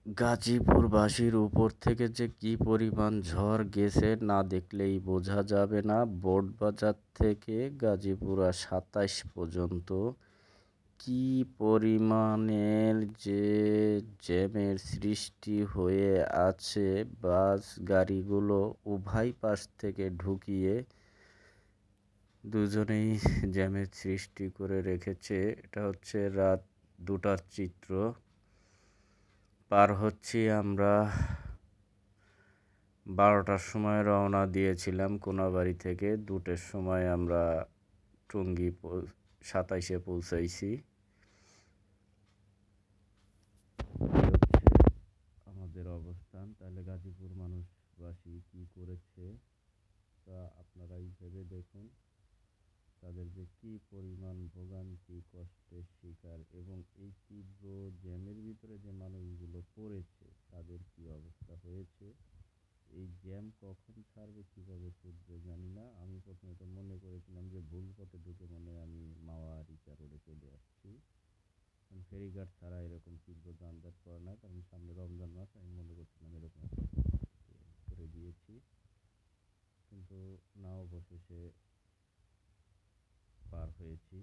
গাজীপুরবাসীর উপর থেকে যে কী পরিমাণ ঝড় গেছে না দেখলেই বোঝা যাবে না। বোর্ডবাজার থেকে গাজীপুরা ২৭ পর্যন্ত কী পরিমাণের যে জ্যামের সৃষ্টি হয়ে আছে, বাস গাড়িগুলো উভয় পাশ থেকে ঢুকিয়ে দুজনেই জ্যামের সৃষ্টি করে রেখেছে। এটা হচ্ছে রাত ২টার চিত্র। পার হচ্ছি আমরা ১২টার সময় রওনা দিয়েছিলাম কোনাবাড়ি থেকে। ২টোর সময় আমরা টঙ্গী ২৭-এ পৌঁছাইছি। এই হচ্ছে আমাদের অবস্থান। তাহলে গাজীপুর মানুষবাসী কী করেছে তা আপনারাই ভেবে দেখুন। তাদের যে কী পরিমাণ ভোগান্তি, কষ্টের শিকার, এবং এই তীব্র জ্যামের ভিতরে যে মানুষগুলো পড়েছে তাদের কী অবস্থা হয়েছে। এই জ্যাম কখন ছাড়বে, কীভাবে ছুটবে জানি না। আমি প্রথমে তো মনে করেছিলাম যে ভুল পথে ঢুকে মনে হয় আমি মাওয়া রিচা রোডে চলে আসছি। ফেরিঘাট ছাড়া এরকম তীব্র যানজট পড়ে না, কারণ সামনে রমজান মাস। আমি মনে করছিলাম এরকম একটা করে দিয়েছি, কিন্তু না, অবশেষে পার হয়েছি।